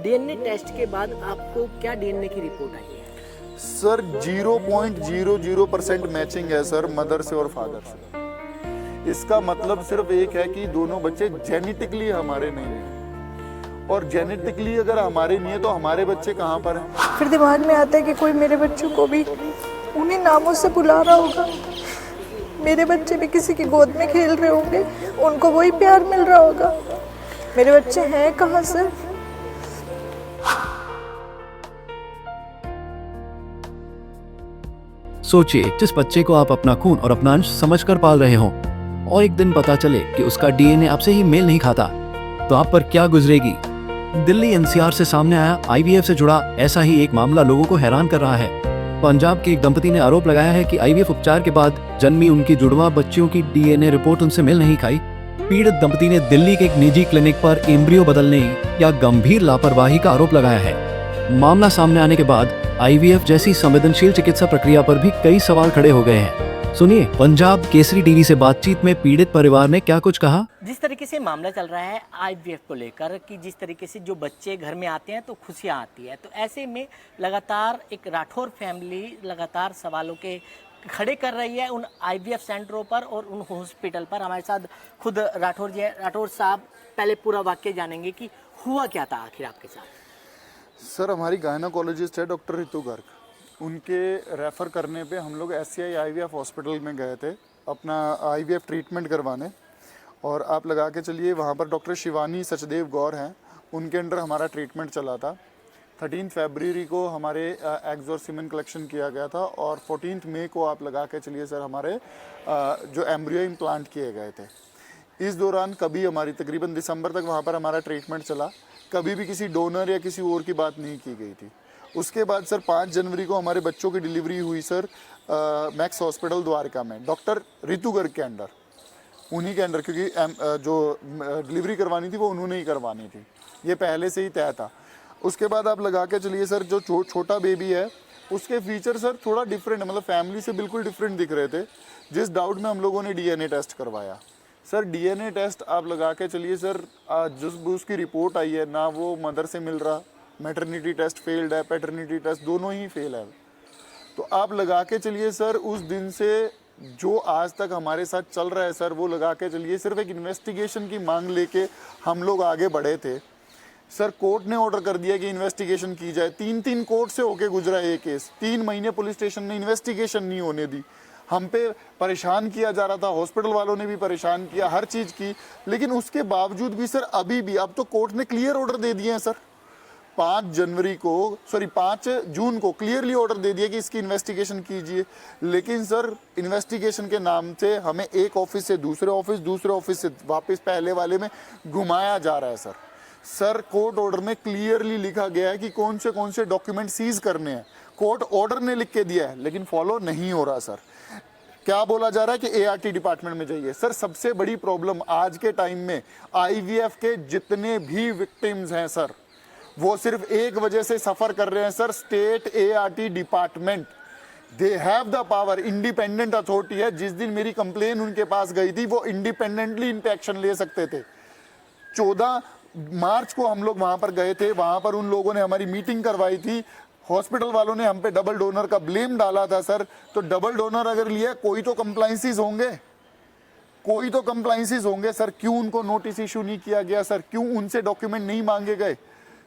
DNA test के बाद आपको क्या डीएनए की रिपोर्ट आई है? सर 0.00% मैचिंग है सर, मदर से और फादर से। इसका मतलब सिर्फ एक है कि दोनों बच्चे जेनेटिकली हमारे नहीं हैं, और जेनेटिकली अगर हमारे नहीं है तो हमारे बच्चे कहाँ पर हैं? फिर दिमाग में आता है कि कोई मेरे बच्चों को भी उन्हीं नामों से बुला रहा होगा, मेरे बच्चे भी किसी की गोद में खेल रहे होंगे, उनको वही प्यार मिल रहा होगा। मेरे बच्चे हैं कहाँ से? सोचिए, जिस बच्चे को आप अपना खून और अपना अंश समझकर पाल रहे हो और एक दिन पता चले कि उसका डीएनए आपसे ही मेल नहीं खाता, तो आप पर क्या गुजरेगी। दिल्ली एनसीआर से सामने आया आईवीएफ से जुड़ा ऐसा ही एक मामला लोगों को हैरान कर रहा है। पंजाब के एक दंपति ने आरोप लगाया है कि आईवीएफ उपचार के बाद जन्मी उनकी जुड़वा बच्चियों की डीएनए रिपोर्ट उनसे मेल नहीं खाई। पीड़ित दंपति ने दिल्ली के एक निजी क्लिनिक पर एम्ब्रियो बदलने या गंभीर लापरवाही का आरोप लगाया है। मामला सामने आने के बाद आईवीएफ जैसी संवेदनशील चिकित्सा प्रक्रिया पर भी कई सवाल खड़े हो गए हैं। सुनिए, पंजाब केसरी टीवी से बातचीत में पीड़ित परिवार ने क्या कुछ कहा। जिस तरीके से मामला चल रहा है आईवीएफ को लेकर कि जिस तरीके से जो बच्चे घर में आते हैं तो खुशियां आती है, तो ऐसे में लगातार एक राठौर फैमिली लगातार सवालों के खड़े कर रही है उन आईवीएफ सेंटरों पर और उन हॉस्पिटल पर। हमारे साथ खुद राठौर जी हैं। राठौर साहब, पहले पूरा वाक्य जानेंगे कि हुआ क्या था आखिर आपके साथ। सर हमारी गायनोकोलॉजिस्ट है डॉक्टर रितु गर्ग, उनके रेफ़र करने पे हम लोग SCI IVF हॉस्पिटल में गए थे अपना IVF ट्रीटमेंट करवाने। और आप लगा के चलिए वहाँ पर डॉक्टर शिवानी सचदेव गौर हैं, उनके अंडर हमारा ट्रीटमेंट चला था। 13 फरवरी को हमारे एग्स और सीमेन कलेक्शन किया गया था और 14 मई को आप लगा के चलिए सर हमारे जो एम्ब्रियो इम्प्लांट किए गए थे। इस दौरान कभी हमारी तकरीबन दिसंबर तक वहाँ पर हमारा ट्रीटमेंट चला, कभी भी किसी डोनर या किसी और की बात नहीं की गई थी। उसके बाद सर 5 जनवरी को हमारे बच्चों की डिलीवरी हुई सर मैक्स हॉस्पिटल द्वारका में डॉक्टर रितु गर्ग के अंडर, उन्हीं के अंडर, क्योंकि जो डिलीवरी करवानी थी वो उन्होंने ही करवानी थी, ये पहले से ही तय था। उसके बाद आप लगा के चलिए सर जो छोटा बेबी है उसके फीचर सर थोड़ा डिफरेंट है, मतलब फैमिली से बिल्कुल डिफरेंट दिख रहे थे। जिस डाउट में हम लोगों ने डीएनए टेस्ट करवाया सर, डीएनए टेस्ट आप लगा के चलिए सर जिस उसकी रिपोर्ट आई है ना वो मदर से मिल रहा, मैटरनिटी टेस्ट फेल्ड है, पैटर्निटी टेस्ट दोनों ही फेल है। तो आप लगा के चलिए सर उस दिन से जो आज तक हमारे साथ चल रहा है सर, वो लगा के चलिए सिर्फ एक इन्वेस्टिगेशन की मांग लेके हम लोग आगे बढ़े थे। सर कोर्ट ने ऑर्डर कर दिया कि इन्वेस्टिगेशन की जाए, 3 कोर्ट से होके गुजरा ये केस, 3 महीने पुलिस स्टेशन ने इन्वेस्टिगेशन नहीं होने दी। हम पे परेशान किया जा रहा था, हॉस्पिटल वालों ने भी परेशान किया, हर चीज़ की, लेकिन उसके बावजूद भी सर अभी भी अब तो कोर्ट ने क्लियर ऑर्डर दे दिए हैं सर। 5 जून को क्लियरली ऑर्डर दे दिया कि इसकी इन्वेस्टिगेशन कीजिए, लेकिन सर इन्वेस्टिगेशन के नाम से हमें एक ऑफिस से दूसरे ऑफिस से वापस पहले वाले में घुमाया जा रहा है सर कोर्ट ऑर्डर में क्लियरली लिखा गया है कि कौन से डॉक्यूमेंट सीज करने हैं, कोर्ट ऑर्डर ने लिख के दिया है, लेकिन फॉलो नहीं हो रहा सर। क्या बोला जा रहा है कि ART डिपार्टमेंट में जाइए। सर सबसे बड़ी प्रॉब्लम आज के टाइम में IVF के जितने भी विक्टिम्स हैं सर, वो सिर्फ एक वजह से सफर कर रहे हैं sir, state ART department, they have the power, independent authority है। जिस दिन मेरी कंप्लेन उनके पास गई थी वो इंडिपेंडेंटली इन पे एक्शन ले सकते थे। 14 मार्च को हम लोग वहां पर गए थे, वहां पर उन लोगों ने हमारी मीटिंग करवाई थी, हॉस्पिटल वालों ने हम पे डबल डोनर का ब्लेम डाला था सर। तो डबल डोनर अगर लिया कोई तो कंप्लाइंसेस होंगे, सर क्यों उनको नोटिस इशू नहीं किया गया सर, क्यों उनसे डॉक्यूमेंट नहीं मांगे गए,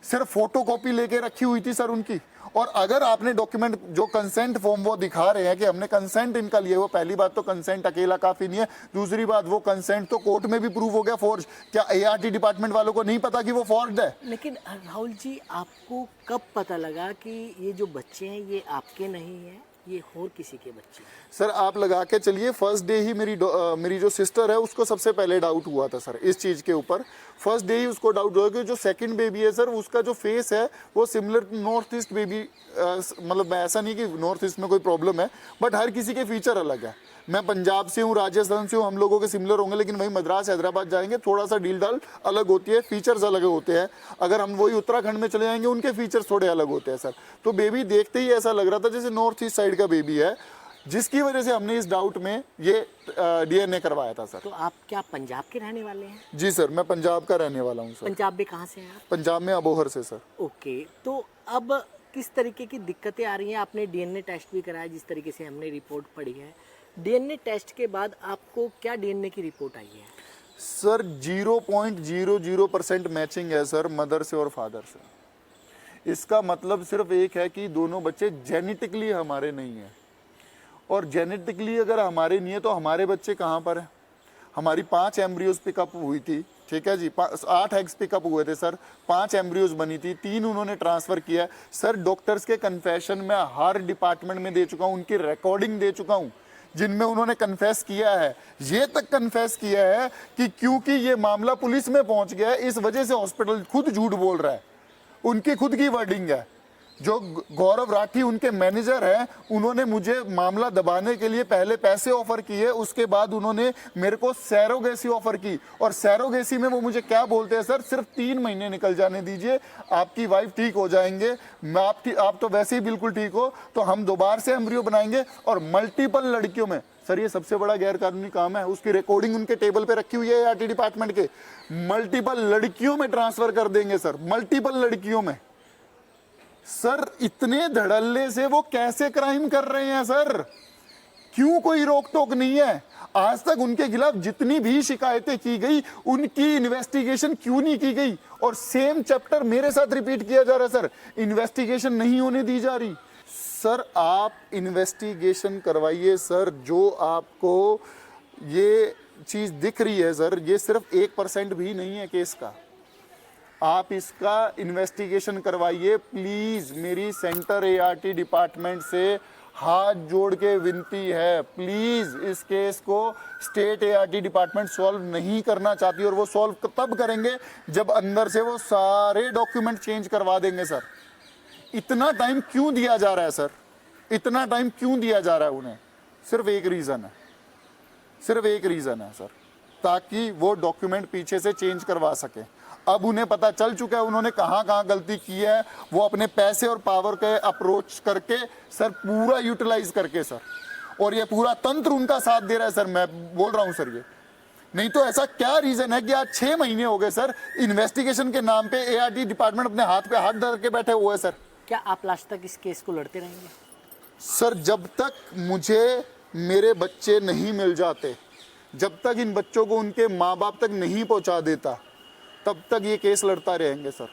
सिर्फ फोटोकॉपी लेके रखी हुई थी सर उनकी। और अगर आपने डॉक्यूमेंट जो कंसेंट फॉर्म वो दिखा रहे हैं कि हमने कंसेंट इनका लिया, वो पहली बात तो कंसेंट अकेला काफी नहीं है, दूसरी बात वो कंसेंट तो कोर्ट में भी प्रूव हो गया फॉर्ज। क्या ART डिपार्टमेंट वालों को नहीं पता कि वो फॉर्ज है? लेकिन राहुल जी, आपको कब पता लगा कि ये जो बच्चे हैं ये आपके नहीं हैं, ये और किसी के बच्चे हैं? सर आप लगा के चलिए फर्स्ट डे ही मेरी जो सिस्टर है उसको सबसे पहले डाउट हुआ था सर इस चीज़ के ऊपर। फर्स्ट डे ही उसको डाउट हुआ कि जो सेकंड बेबी है सर उसका जो फेस है वो सिमिलर नॉर्थ ईस्ट बेबी, मतलब ऐसा नहीं कि नॉर्थ ईस्ट में कोई प्रॉब्लम है, बट हर किसी के फीचर अलग है। मैं पंजाब से हूँ, राजस्थान से हूँ, हम लोगों के सिमिलर होंगे, लेकिन वही मद्रास हैदराबाद जाएंगे थोड़ा सा डील डाल अलग होती है, फीचर्स अलग होते हैं। अगर हम वही उत्तराखंड में चले जाएंगे उनके फीचर्स थोड़े अलग होते हैं सर। तो बेबी देखते ही ऐसा लग रहा था जैसे नॉर्थ ईस्ट साइड का बेबी है। जिसकी वजह से हमने इस डाउट में ये डीएनए करवाया था सर। तो आप क्या पंजाब के रहने वाले हैं? जी सर, मैं पंजाब का रहने वाला हूँ सर। पंजाब में कहाँ से हैं आप? पंजाब में अबोहर से सर। ओके, तो अब किस तरीके की दिक्कतें आ रही हैं? आपने डीएनए टेस्ट भी कराया, जिस तरीके से हमने रिपोर्ट पढ़ी है। डीएनए टेस्ट के बाद आपको क्या डीएनए की रिपोर्ट आई है? सर 0.00% मैचिंग है सर, मदर से और फादर से। इसका मतलब सिर्फ एक है कि दोनों बच्चे जेनेटिकली हमारे नहीं हैं, और जेनेटिकली अगर हमारे नहीं है तो हमारे बच्चे कहाँ पर हैं? हमारी 5 एम्ब्रियोज पिकअप हुई थी, ठीक है जी, 8 एग्स पिकअप हुए थे सर, 5 एम्ब्रियोज बनी थी, 3 उन्होंने ट्रांसफ़र किया है सर। डॉक्टर्स के कन्फेशन में हर डिपार्टमेंट में दे चुका हूँ, उनकी रिकॉर्डिंग दे चुका हूँ, जिनमें उन्होंने कन्फेस किया है, ये तक कन्फेस किया है कि क्योंकि ये मामला पुलिस में पहुंच गया है, इस वजह से हॉस्पिटल खुद झूठ बोल रहा है। उनकी खुद की वर्डिंग है। जो गौरव राठी उनके मैनेजर हैं, उन्होंने मुझे मामला दबाने के लिए पहले पैसे ऑफर किए, उसके बाद उन्होंने मेरे को सैरोगेसी ऑफर की, और सैरोगेसी में वो मुझे क्या बोलते हैं सर, सिर्फ 3 महीने निकल जाने दीजिए, आपकी वाइफ ठीक हो जाएंगे, आप तो वैसे ही बिल्कुल ठीक हो, तो हम दोबारा से एम्ब्रियो बनाएंगे। और मल्टीपल लड़कियों में सर, ये सबसे बड़ा गैरकानूनी काम है, उसकी रिकॉर्डिंग उनके टेबल पे रखी हुई है आरटी डिपार्टमेंट के। मल्टीपल लड़कियों में ट्रांसफर कर देंगे सर, मल्टीपल लड़कियों में। सर इतने धड़ल्ले से वो कैसे क्राइम कर रहे हैं सर? क्यों कोई रोक टोक नहीं है? आज तक उनके खिलाफ जितनी भी शिकायतें की गई, उनकी इन्वेस्टिगेशन क्यों नहीं की गई? और सेम चैप्टर मेरे साथ रिपीट किया जा रहा है सर, इन्वेस्टिगेशन नहीं होने दी जा रही। सर आप इन्वेस्टिगेशन करवाइए सर, जो आपको ये चीज दिख रही है सर, ये सिर्फ 1% भी नहीं है केस का। आप इसका इन्वेस्टिगेशन करवाइए प्लीज। मेरी सेंटर एआरटी डिपार्टमेंट से हाथ जोड़ के विनती है, प्लीज इस केस को स्टेट एआरटी डिपार्टमेंट सॉल्व नहीं करना चाहती, और वो सॉल्व तब करेंगे जब अंदर से वो सारे डॉक्यूमेंट चेंज करवा देंगे सर। इतना टाइम क्यों दिया जा रहा है सर? इतना टाइम क्यों दिया जा रहा है उन्हें? सिर्फ एक रीजन है, सिर्फ एक रीजन है सर, ताकि वो डॉक्यूमेंट पीछे से चेंज करवा सके। अब उन्हें पता चल चुका है उन्होंने कहाँ कहाँ गलती की है, वो अपने पैसे और पावर के अप्रोच करके सर, पूरा यूटिलाइज करके सर, और ये पूरा तंत्र उनका साथ दे रहा है सर। मैं बोल रहा हूँ सर, ये नहीं तो ऐसा क्या रीजन है कि आज 6 महीने हो गए सर, इन्वेस्टिगेशन के नाम पे एआरटी डिपार्टमेंट अपने हाथ पे हाथ धर के बैठे हुए हैं सर। क्या आप लास्ट तक इस केस को लड़ते रहेंगे? सर जब तक मुझे मेरे बच्चे नहीं मिल जाते, जब तक इन बच्चों को उनके माँ बाप तक नहीं पहुँचा देता, तब तक ये केस लड़ता रहेंगे सर।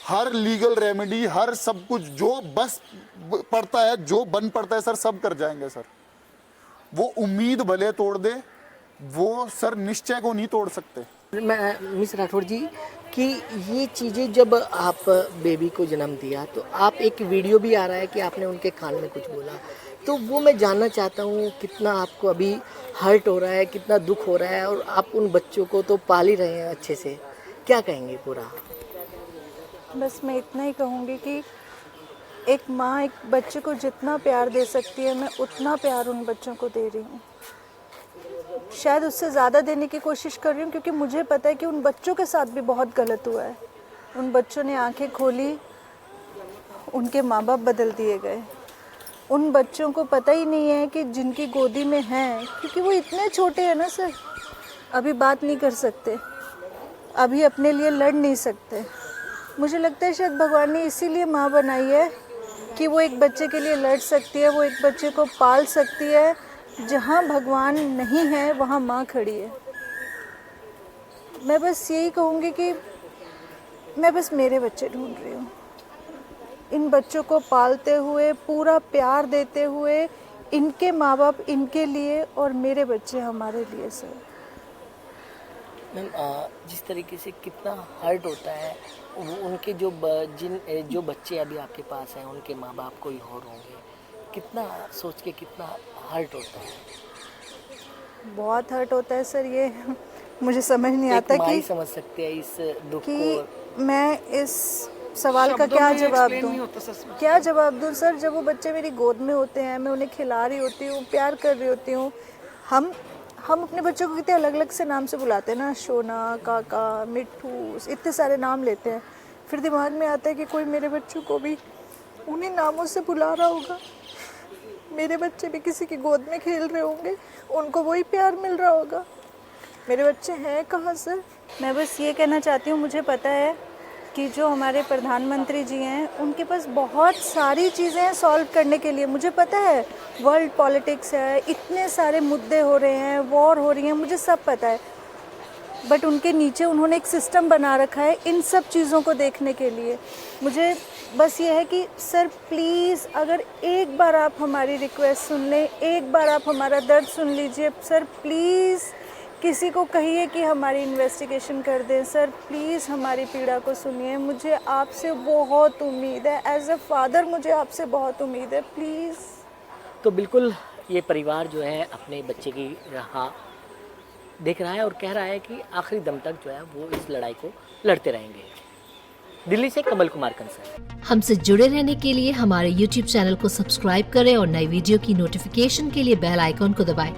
हर लीगल रेमेडी, हर सब कुछ जो बस पड़ता है, जो बन पड़ता है सर, सब कर जाएंगे सर। वो उम्मीद भले तोड़ दे, वो सर निश्चय को नहीं तोड़ सकते। मैं मिस राठौर जी कि ये चीज़ें जब आप बेबी को जन्म दिया, तो आप एक वीडियो भी आ रहा है कि आपने उनके कान में कुछ बोला, तो वो मैं जानना चाहता हूँ कितना आपको अभी हर्ट हो रहा है, कितना दुख हो रहा है, और आप उन बच्चों को तो पाल ही रहे हैं अच्छे से, क्या कहेंगे पूरा? बस मैं इतना ही कहूँगी कि एक माँ एक बच्चे को जितना प्यार दे सकती है, मैं उतना प्यार उन बच्चों को दे रही हूँ। शायद उससे ज़्यादा देने की कोशिश कर रही हूँ, क्योंकि मुझे पता है कि उन बच्चों के साथ भी बहुत गलत हुआ है। उन बच्चों ने आंखें खोली, उनके माँ बाप बदल दिए गए। उन बच्चों को पता ही नहीं है कि जिनकी गोदी में हैं, क्योंकि वो इतने छोटे हैं ना सर, अभी बात नहीं कर सकते, अभी अपने लिए लड़ नहीं सकते। मुझे लगता है शायद भगवान ने इसीलिए माँ बनाई है कि वो एक बच्चे के लिए लड़ सकती है, वो एक बच्चे को पाल सकती है। जहाँ भगवान नहीं है वहाँ माँ खड़ी है। मैं बस यही कहूँगी कि मैं बस मेरे बच्चे ढूंढ रही हूँ, इन बच्चों को पालते हुए, पूरा प्यार देते हुए, इनके माँ बाप इनके लिए और मेरे बच्चे हमारे लिए सर। मैम जिस तरीके से कितना हर्ट होता है, उनके जो बच्चे अभी आपके पास हैं, उनके माँ बाप कोई और होंगे, कितना सोच के कितना हर्ट होता है? बहुत हर्ट होता है सर, ये मुझे समझ नहीं आता कि समझ सकते हैं इस दुख कि को। मैं इस सवाल का क्या जवाब दूँ, क्या जवाब दूँ सर? जब वो बच्चे मेरी गोद में होते हैं, मैं उन्हें खिला रही होती हूँ, प्यार कर रही होती हूँ। हम अपने बच्चों को कितने अलग अलग से नाम से बुलाते हैं ना, शोना, काका, मिट्ठू, इतने सारे नाम लेते हैं। फिर दिमाग में आता है कि कोई मेरे बच्चों को भी उन्हीं नामों से बुला रहा होगा। मेरे बच्चे भी किसी की गोद में खेल रहे होंगे, उनको वही प्यार मिल रहा होगा। मेरे बच्चे हैं कहाँ सर? मैं बस ये कहना चाहती हूँ, मुझे पता है कि जो हमारे प्रधानमंत्री जी हैं उनके पास बहुत सारी चीज़ें हैं सॉल्व करने के लिए। मुझे पता है वर्ल्ड पॉलिटिक्स है, इतने सारे मुद्दे हो रहे हैं, वॉर हो रही हैं, मुझे सब पता है। बट उनके नीचे उन्होंने एक सिस्टम बना रखा है इन सब चीज़ों को देखने के लिए। मुझे बस ये है कि सर प्लीज़ अगर एक बार आप हमारी रिक्वेस्ट सुन लें, एक बार आप हमारा दर्द सुन लीजिए सर, प्लीज़ किसी को कहिए कि हमारी इन्वेस्टिगेशन कर दें सर, प्लीज़ हमारी पीड़ा को सुनिए। मुझे आपसे बहुत उम्मीद है, एज अ फादर मुझे आपसे बहुत उम्मीद है, प्लीज़। तो बिल्कुल ये परिवार जो है अपने बच्चे की राह देख रहा है और कह रहा है कि आखिरी दम तक जो है वो इस लड़ाई को लड़ते रहेंगे। दिल्ली से कमल कुमार कंसल। हमसे जुड़े रहने के लिए हमारे YouTube चैनल को सब्सक्राइब करें और नई वीडियो की नोटिफिकेशन के लिए बेल आइकॉन को दबाएं।